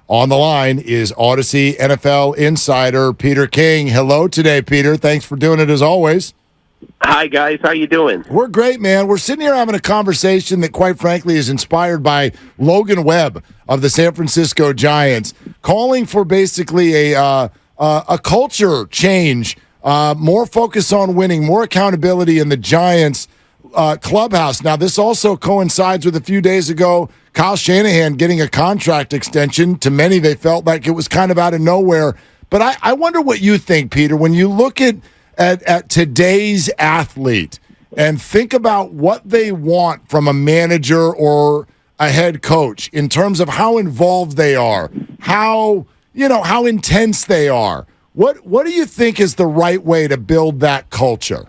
On the line is Audacy NFL insider Peter King. Hello today, Peter. Thanks for doing it as always. Hi, guys. How you doing? We're great, man. We're sitting here having a conversation that, quite frankly, is inspired by Logan Webb of the San Francisco Giants, calling for basically a culture change, more focus on winning, more accountability in the Giants clubhouse. Now, this also coincides with a few days ago, Kyle Shanahan getting a contract extension. To many, they felt like it was kind of out of nowhere. But I wonder what you think, Peter, when you look at today's athlete and think about what they want from a manager or a head coach in terms of how involved they are, how intense they are. What do you think is the right way to build that culture?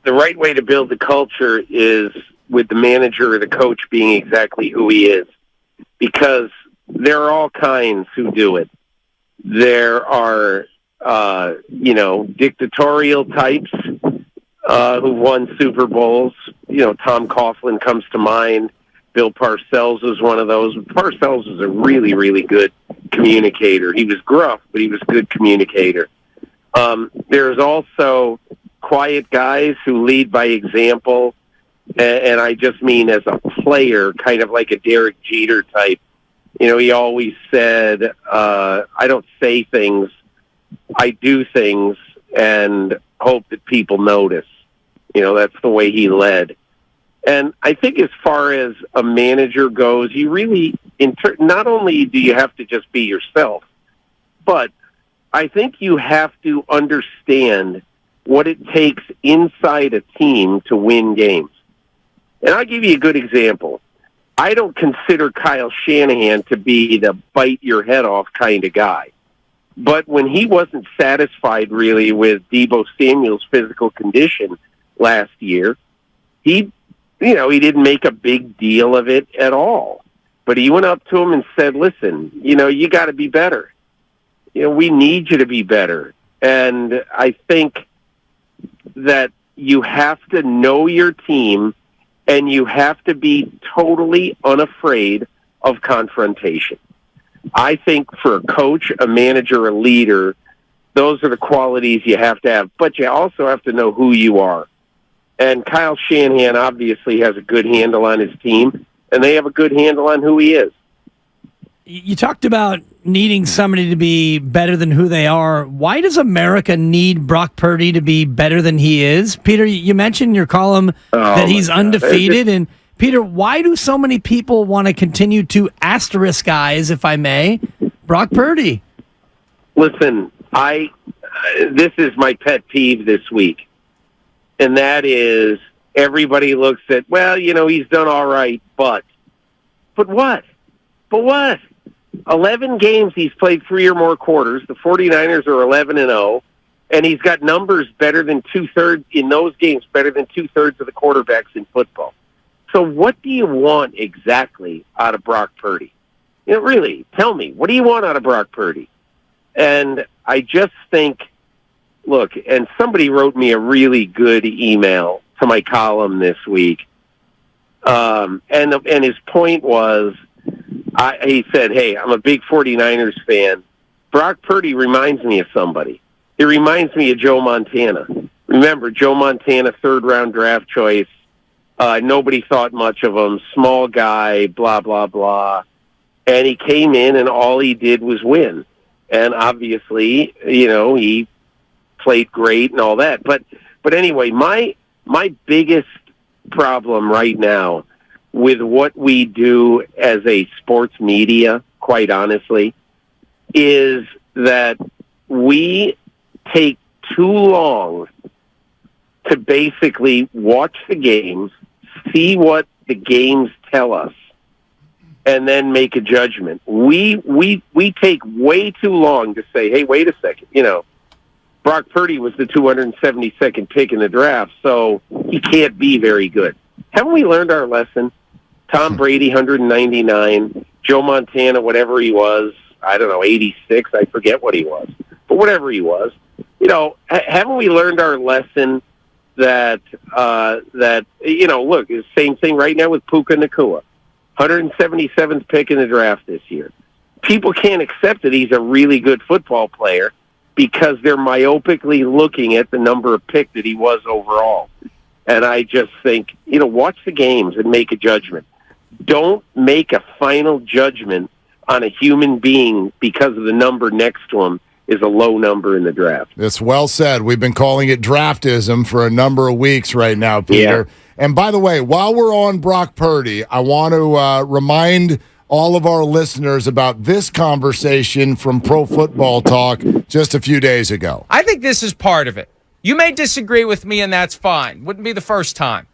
The right way to build the culture is with the manager or the coach being exactly who he is, because there are all kinds who do it. There are dictatorial types who've won Super Bowls. Tom Coughlin comes to mind. Bill Parcells was one of those. Parcells was a really, really good communicator. He was gruff, but he was a good communicator. There's also quiet guys who lead by example, and I just mean as a player, kind of like a Derek Jeter type. He always said, I don't say things, I do things and hope that people notice. That's the way he led. And I think as far as a manager goes, you really, not only do you have to just be yourself, but I think you have to understand what it takes inside a team to win games. And I'll give you a good example. I don't consider Kyle Shanahan to be the bite your head off kind of guy. But when he wasn't satisfied really with Deebo Samuel's physical condition last year, he didn't make a big deal of it at all. But he went up to him and said, listen, you got to be better. We need you to be better. And I think that you have to know your team and you have to be totally unafraid of confrontation. I think for a coach, a manager, a leader, those are the qualities you have to have. But you also have to know who you are. And Kyle Shanahan obviously has a good handle on his team, and they have a good handle on who he is. You talked about needing somebody to be better than who they are. Why does America need Brock Purdy to be better than he is? Peter, you mentioned in your column that he's undefeated. And Peter, why do so many people want to continue to asteriskize, if I may, Brock Purdy? Listen, this is my pet peeve this week. And that is everybody looks at, he's done all right, but what? But what? 11 games he's played 3 or more quarters. The 49ers are 11-0, and he's got numbers better than two-thirds in those games, better than two-thirds of the quarterbacks in football. So what do you want exactly out of Brock Purdy? Really, tell me, what do you want out of Brock Purdy? And I just think, look, and somebody wrote me a really good email to my column this week, and his point was, he said, hey, I'm a big 49ers fan. Brock Purdy reminds me of somebody. He reminds me of Joe Montana. Remember, Joe Montana, 3rd-round draft choice. Nobody thought much of him. Small guy, blah, blah, blah. And he came in, and all he did was win. And obviously, he played great and all that. But anyway, my biggest problem right now with what we do as a sports media, quite honestly, is that we take too long to basically watch the games, see what the games tell us, and then make a judgment. We take way too long to say, hey, wait a second, Brock Purdy was the 272nd pick in the draft, so he can't be very good. Haven't we learned our lesson? Tom Brady, 199. Joe Montana, whatever he was, I don't know, 86. I forget what he was. But whatever he was, haven't we learned our lesson that look, it's the same thing right now with Puka Nacua. 177th pick in the draft this year. People can't accept that he's a really good football player because they're myopically looking at the number of pick that he was overall. And I just think, watch the games and make a judgment. Don't make a final judgment on a human being because of the number next to him is a low number in the draft. It's well said. We've been calling it draftism for a number of weeks right now, Peter. Yeah. And by the way, while we're on Brock Purdy, I want to remind all of our listeners about this conversation from Pro Football Talk just a few days ago. I think this is part of it. You may disagree with me, and that's fine. Wouldn't be the first time.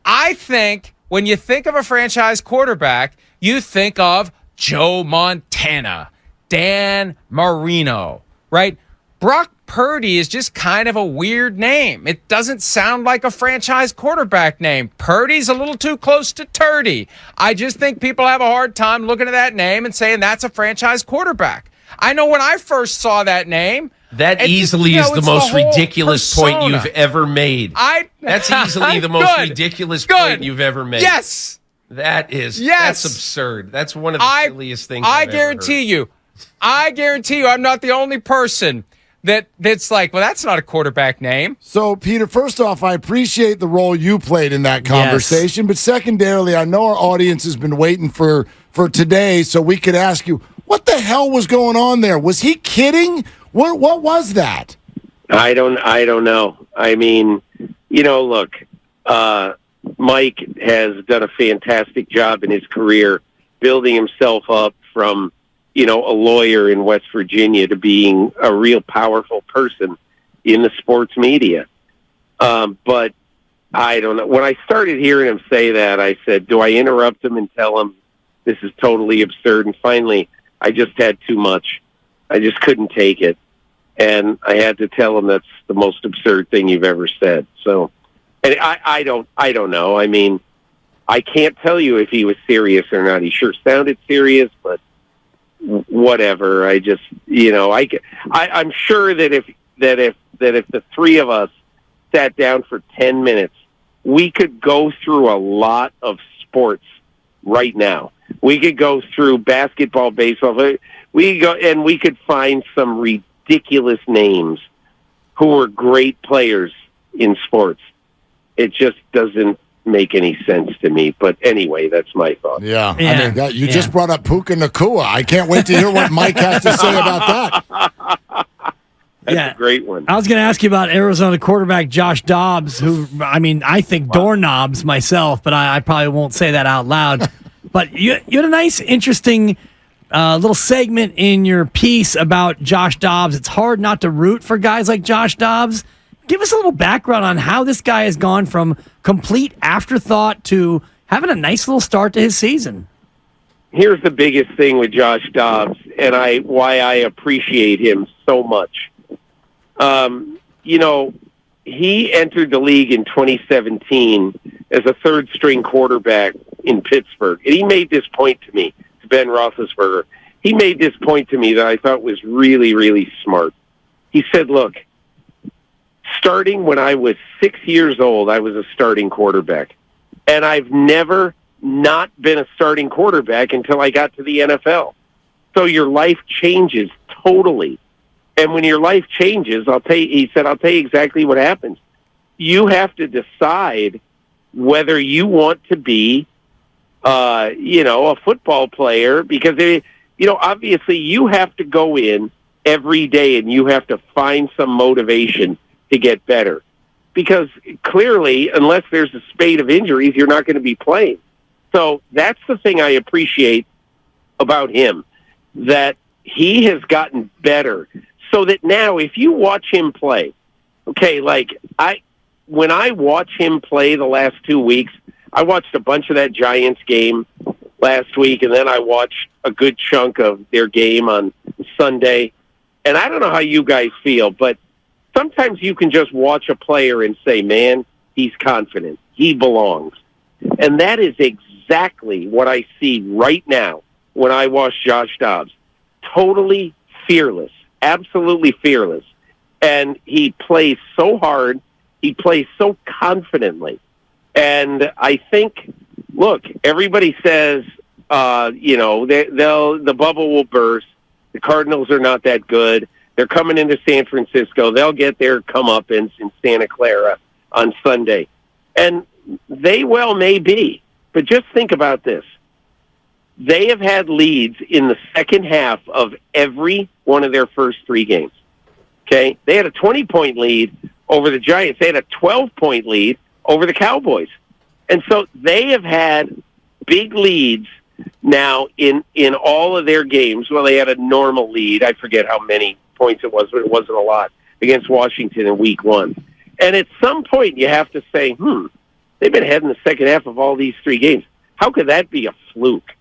I think when you think of a franchise quarterback, you think of Joe Montana, Dan Marino, right? Brock Purdy is just kind of a weird name. It doesn't sound like a franchise quarterback name. Purdy's a little too close to Turdy. I just think people have a hard time looking at that name and saying that's a franchise quarterback. I know when I first saw that name, that easily is the most ridiculous point you've ever made. That's easily the most ridiculous point you've ever made. Yes. That's absurd. That's one of the silliest things I've ever heard. I guarantee you I'm not the only person that's like, well, that's not a quarterback name. So, Peter, first off, I appreciate the role you played in that conversation. Yes. But secondarily, I know our audience has been waiting for today so we could ask you, what the hell was going on there? Was he kidding? What was that? I don't know. I mean, look, Mike has done a fantastic job in his career building himself up from, a lawyer in West Virginia to being a real powerful person in the sports media. But I don't know. When I started hearing him say that, I said, do I interrupt him and tell him this is totally absurd? And finally, I just had too much. I just couldn't take it. And I had to tell him that's the most absurd thing you've ever said. So, and I don't know. I mean, I can't tell you if he was serious or not. He sure sounded serious, but whatever. I just, I'm sure that if the three of us sat down for 10 minutes, we could go through a lot of sports right now. We could go through basketball, baseball. We could find some ridiculous names who were great players in sports. It just doesn't make any sense to me. But anyway, that's my thought. Yeah. I mean, you just brought up Puka Nacua. I can't wait to hear what Mike has to say about that. That's a great one. I was going to ask you about Arizona quarterback Josh Dobbs, who, I think doorknobs myself, but I probably won't say that out loud. But you had a nice, interesting little segment in your piece about Josh Dobbs. It's hard not to root for guys like Josh Dobbs. Give us a little background on how this guy has gone from complete afterthought to having a nice little start to his season. Here's the biggest thing with Josh Dobbs, and why I appreciate him so much. He entered the league in 2017 as a third-string quarterback in Pittsburgh, and he made this point to me, to Ben Roethlisberger. He made this point to me that I thought was really, really smart. He said, look, starting when I was 6 years old, I was a starting quarterback. And I've never not been a starting quarterback until I got to the NFL. So your life changes totally. And when your life changes, I'll tell you exactly what happens. You have to decide whether you want to be, a football player, because, obviously you have to go in every day and you have to find some motivation to get better, because clearly, unless there's a spate of injuries, you're not going to be playing. So that's the thing I appreciate about him, that he has gotten better, so that now if you watch him play, when I watch him play the last 2 weeks, I watched a bunch of that Giants game last week, and then I watched a good chunk of their game on Sunday. And I don't know how you guys feel, but sometimes you can just watch a player and say, man, he's confident. He belongs. And that is exactly what I see right now when I watch Josh Dobbs. Totally fearless. Absolutely fearless. And he plays so hard. He plays so confidently. And I think look, everybody says, the bubble will burst. The Cardinals are not that good. They're coming into San Francisco. They'll get their comeuppance in Santa Clara on Sunday. And they well may be. But just think about this. They have had leads in the second half of every one of their first 3 games. Okay? They had a 20-point lead over the Giants. They had a 12-point lead over the Cowboys. And so they have had big leads now in all of their games. Well, they had a normal lead. I forget how many points it was, but it wasn't a lot, against Washington in week 1. And at some point you have to say, they've been ahead in the second half of all these 3 games. How could that be a fluke?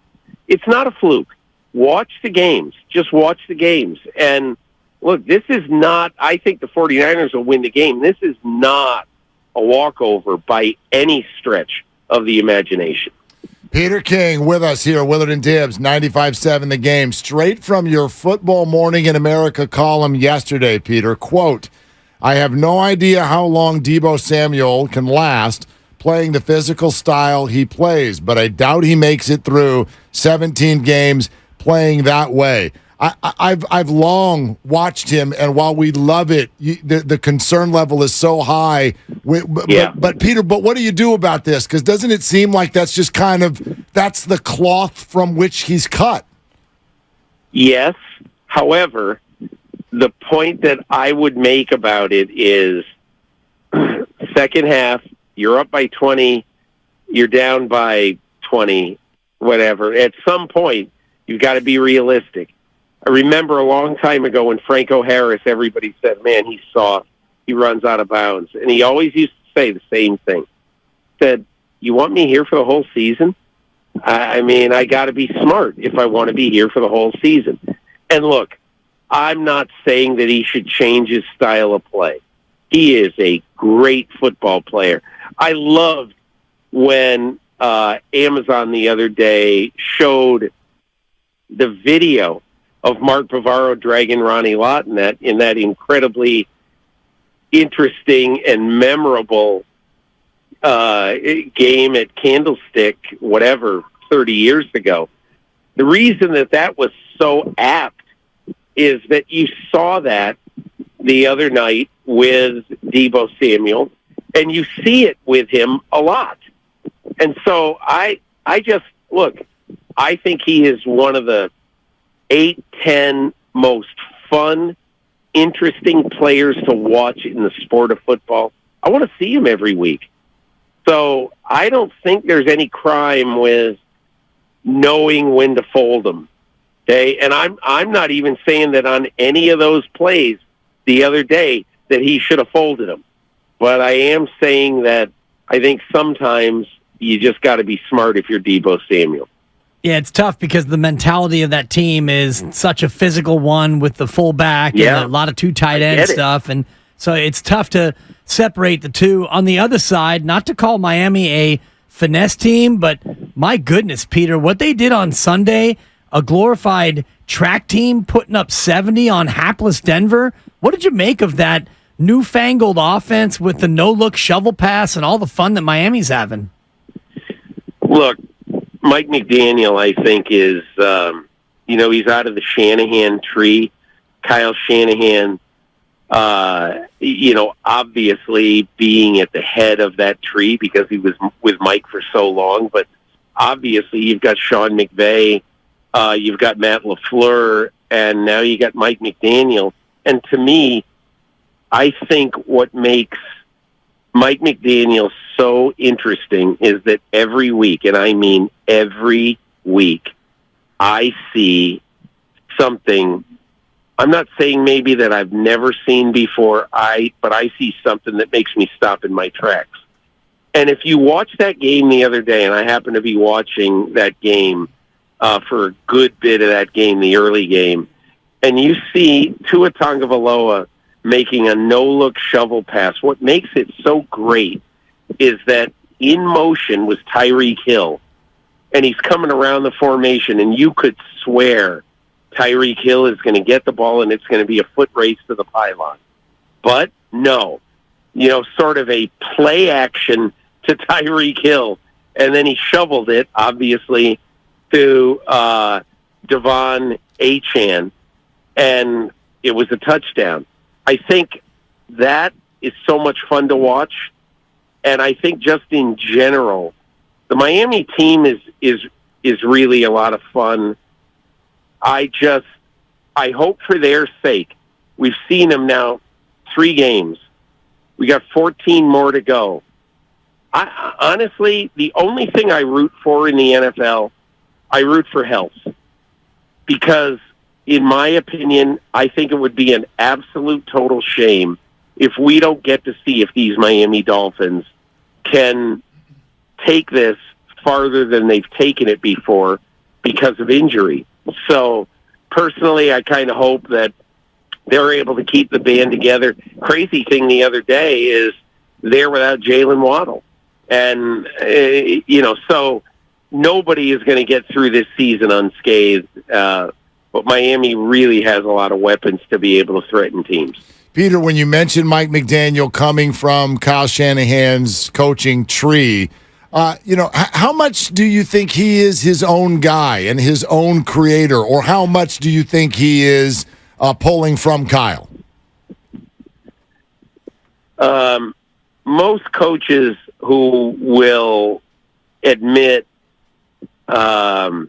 It's not a fluke. Watch the games. Just watch the games. And look, this is not, I think the 49ers will win the game. This is not a walkover by any stretch of the imagination. Peter King with us here, Willard and Dibs, 95.7 The Game. Straight from your Football Morning in America column yesterday, Peter. Quote, I have no idea how long Deebo Samuel can last playing the physical style he plays, but I doubt he makes it through 17 games playing that way. I've long watched him, and while we love it, the concern level is so high. But Peter, what do you do about this? Because doesn't it seem like that's just that's the cloth from which he's cut? Yes. However, the point that I would make about it is second half, you're up by 20, you're down by 20, whatever. At some point, you've got to be realistic. I remember a long time ago when Franco Harris, everybody said, man, he's soft. He runs out of bounds. And he always used to say the same thing. Said, you want me here for the whole season? I mean, I got to be smart if I want to be here for the whole season. And look, I'm not saying that he should change his style of play. He is a great football player. I loved when Amazon the other day showed the video of Mark Bavaro dragging Ronnie Lott in that incredibly interesting and memorable game at Candlestick, 30 years ago. The reason that was so apt is that you saw that the other night with Deebo Samuel, and you see it with him a lot. And so I think he is one of the 8-10 most fun, interesting players to watch in the sport of football. I want to see him every week. So I don't think there's any crime with knowing when to fold him. Okay, and I'm not even saying that on any of those plays the other day that he should have folded him. But I am saying that I think sometimes you just got to be smart if you're Deebo Samuel. Yeah, it's tough because the mentality of that team is such a physical one with the fullback and a lot of 2 tight end stuff. And so it's tough to separate the two. On the other side, not to call Miami a finesse team, but my goodness, Peter, what they did on Sunday, a glorified track team putting up 70 on hapless Denver. What did you make of that newfangled offense with the no-look shovel pass and all the fun that Miami's having? Look, Mike McDaniel, I think, is, he's out of the Shanahan tree. Kyle Shanahan, obviously being at the head of that tree because he was with Mike for so long. But obviously you've got Sean McVay, you've got Matt LaFleur, and now you got Mike McDaniel. And to me, I think what makes Mike McDaniel so interesting is that every week, and I mean every week, I see something. I'm not saying maybe that I've never seen before, but I see something that makes me stop in my tracks. And if you watch that game the other day, and I happen to be watching that game for a good bit of that game, the early game, and you see Tua Tagovailoa making a no-look shovel pass, what makes it so great is that in motion was Tyreek Hill, and he's coming around the formation, and you could swear Tyreek Hill is going to get the ball and it's going to be a foot race to the pylon. But no, sort of a play action to Tyreek Hill, and then he shoveled it, obviously, to Devon Achane, and it was a touchdown. I think that is so much fun to watch, and I think just in general, the Miami team is really a lot of fun. I hope for their sake. We've seen them now 3 games. We got 14 more to go. Honestly, the only thing I root for in the NFL, I root for health. Because, in my opinion, I think it would be an absolute total shame if we don't get to see if these Miami Dolphins can take this farther than they've taken it before because of injury. So, personally, I kind of hope that they're able to keep the band together. Crazy thing the other day is they're without Jalen Waddle. And, so nobody is going to get through this season unscathed. But Miami really has a lot of weapons to be able to threaten teams. Peter, when you mentioned Mike McDaniel coming from Kyle Shanahan's coaching tree, how much do you think he is his own guy and his own creator, or how much do you think he is pulling from Kyle? Most coaches who will admit, they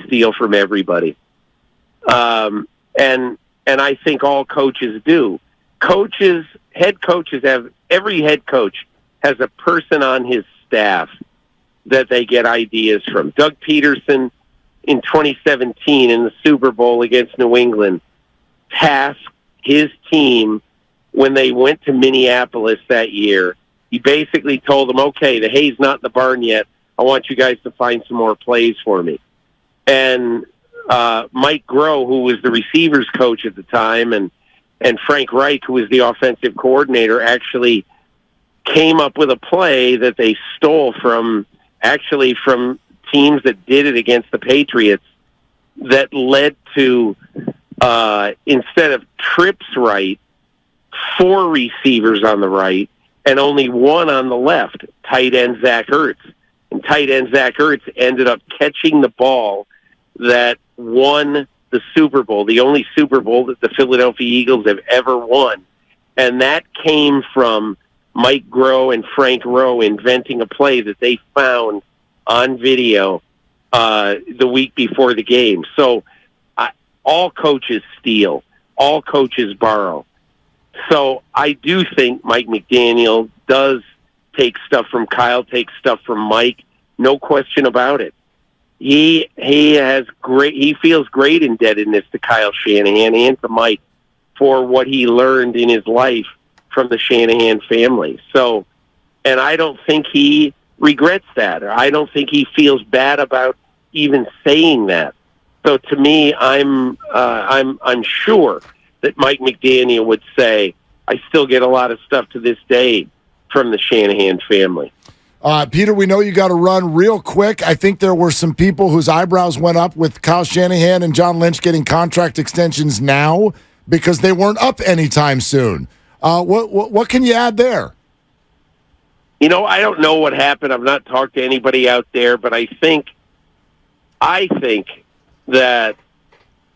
steal from everybody. And I think all coaches do. Every head coach has a person on his staff that they get ideas from. Doug Peterson in 2017 in the Super Bowl against New England tasked his team when they went to Minneapolis that year. He basically told them, okay, the hay's not in the barn yet. I want you guys to find some more plays for me. And Mike Groh, who was the receivers coach at the time, and Frank Reich, who was the offensive coordinator, actually came up with a play that they stole from teams that did it against the Patriots that led to, instead of trips right, 4 receivers on the right and only 1 on the left, tight end Zach Ertz. And tight end Zach Ertz ended up catching the ball that won the Super Bowl, the only Super Bowl that the Philadelphia Eagles have ever won. And that came from Mike Groh and Frank Rowe inventing a play that they found on video the week before the game. So all coaches steal. All coaches borrow. So I do think Mike McDaniel does take stuff from Kyle, takes stuff from Mike. No question about it. He feels great indebtedness to Kyle Shanahan and to Mike for what he learned in his life from the Shanahan family. So, and I don't think he regrets that, or I don't think he feels bad about even saying that. So to me, I'm sure that Mike McDaniel would say, I still get a lot of stuff to this day from the Shanahan family. Peter, we know you got to run real quick. I think there were some people whose eyebrows went up with Kyle Shanahan and John Lynch getting contract extensions now because they weren't up anytime soon. What can you add there? I don't know what happened. I've not talked to anybody out there, but I think that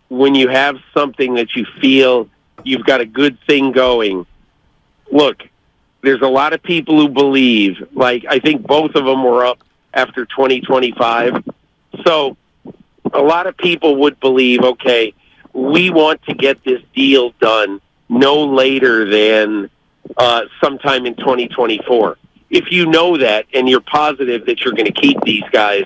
when you have something that you feel you've got a good thing going, look, there's a lot of people who believe, like I think both of them were up after 2025. So a lot of people would believe, okay, we want to get this deal done no later than sometime in 2024. If you know that and you're positive that you're going to keep these guys,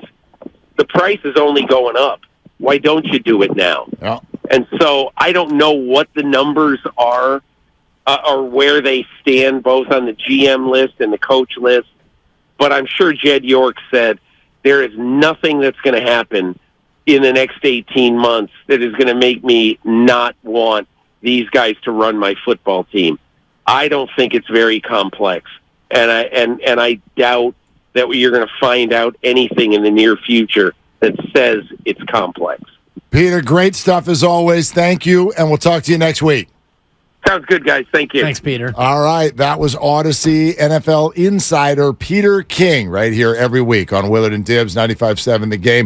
the price is only going up. Why don't you do it now? Yeah. And so I don't know what the numbers are or where they stand both on the GM list and the coach list, but I'm sure Jed York said there is nothing that's going to happen in the next 18 months that is going to make me not want these guys to run my football team. I don't think it's very complex, and I doubt that you're going to find out anything in the near future that says it's complex. Peter, great stuff as always. Thank you, and we'll talk to you next week. Sounds good, guys. Thank you. Thanks, Peter. All right. That was Audacy NFL insider Peter King right here every week on Willard and Dibs, 95.7 The Game.